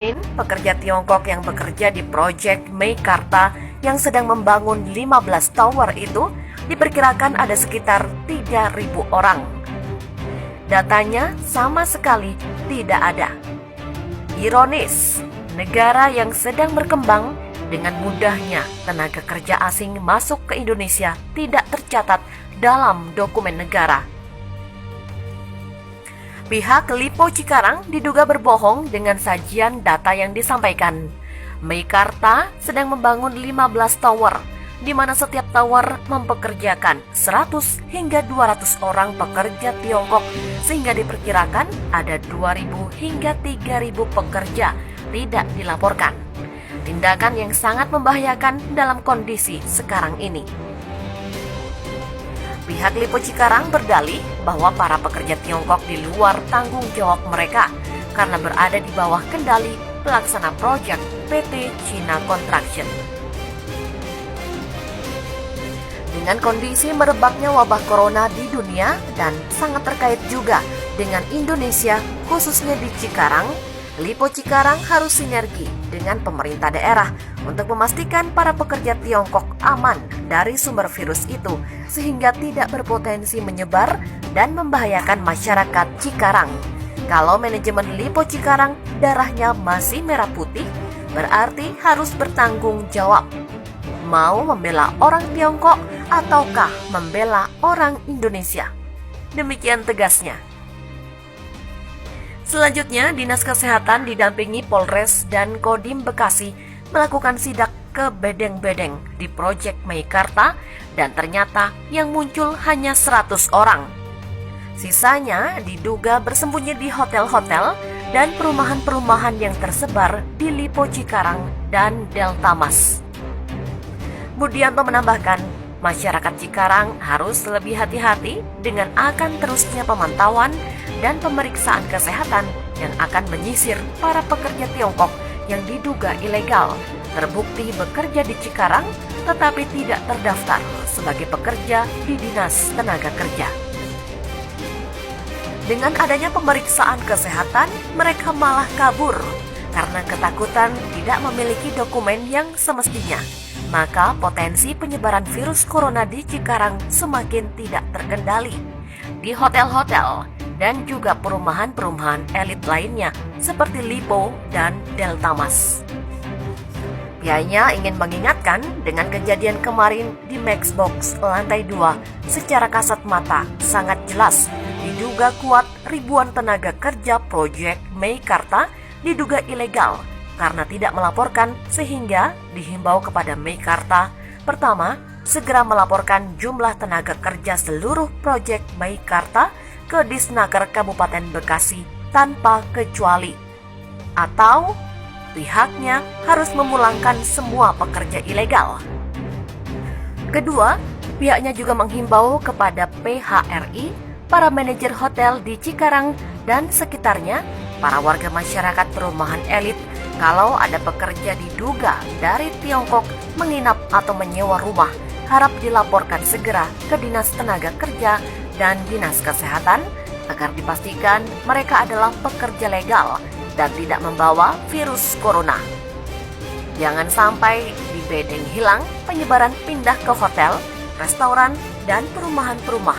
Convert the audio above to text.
Pekerja Tiongkok yang bekerja di proyek Meikarta yang sedang membangun 15 tower itu diperkirakan ada sekitar 3.000 orang. Datanya sama sekali tidak ada. Ironis, negara yang sedang berkembang dengan mudahnya tenaga kerja asing masuk ke Indonesia tidak tercatat dalam dokumen negara. Pihak Lipo Cikarang diduga berbohong dengan sajian data yang disampaikan. Meikarta sedang membangun 15 tower, di mana setiap tower mempekerjakan 100 hingga 200 orang pekerja Tiongkok, sehingga diperkirakan ada 2.000 hingga 3.000 pekerja tidak dilaporkan. Tindakan yang sangat membahayakan dalam kondisi sekarang ini. Pihak Lipo Cikarang berdalih bahwa para pekerja Tiongkok di luar tanggung jawab mereka karena berada di bawah kendali pelaksana proyek PT China Construction. Dengan kondisi merebaknya wabah corona di dunia dan sangat terkait juga dengan Indonesia, khususnya di Cikarang, Lipo Cikarang harus sinergi dengan pemerintah daerah untuk memastikan para pekerja Tiongkok aman dari sumber virus itu sehingga tidak berpotensi menyebar dan membahayakan masyarakat Cikarang. Kalau manajemen Lipo Cikarang darahnya masih merah putih, berarti harus bertanggung jawab. Mau membela orang Tiongkok ataukah membela orang Indonesia? Demikian tegasnya. Selanjutnya, Dinas Kesehatan didampingi Polres dan Kodim Bekasi melakukan sidak ke bedeng-bedeng di proyek Meikarta dan ternyata yang muncul hanya 100 orang. Sisanya diduga bersembunyi di hotel-hotel dan perumahan-perumahan yang tersebar di Lipo Cikarang dan Delta Mas. Budianto menambahkan, masyarakat Cikarang harus lebih hati-hati dengan akan terusnya pemantauan dan pemeriksaan kesehatan yang akan menyisir para pekerja Tiongkok yang diduga ilegal, terbukti bekerja di Cikarang tetapi tidak terdaftar sebagai pekerja di Dinas Tenaga Kerja. Dengan adanya pemeriksaan kesehatan, mereka malah kabur karena ketakutan tidak memiliki dokumen yang semestinya. Maka potensi penyebaran virus corona di Cikarang semakin tidak terkendali. Di hotel-hotel dan juga perumahan-perumahan elit lainnya seperti Lipo dan Delta Mas. Pihaknya ingin mengingatkan dengan kejadian kemarin di Maxbox lantai 2 secara kasat mata sangat jelas diduga kuat ribuan tenaga kerja proyek Meikarta diduga ilegal karena tidak melaporkan sehingga dihimbau kepada Meikarta pertama segera melaporkan jumlah tenaga kerja seluruh proyek Meikarta ke Disnaker Kabupaten Bekasi tanpa kecuali, atau pihaknya harus memulangkan semua pekerja ilegal. Kedua, pihaknya juga menghimbau kepada PHRI, para manajer hotel di Cikarang dan sekitarnya, para warga masyarakat perumahan elit, kalau ada pekerja diduga dari Tiongkok menginap atau menyewa rumah, harap dilaporkan segera ke Dinas Tenaga Kerja dan Dinas Kesehatan agar dipastikan mereka adalah pekerja legal dan tidak membawa virus corona. Jangan sampai di bedeng hilang, penyebaran pindah ke hotel, restoran, dan perumahan-perumahan.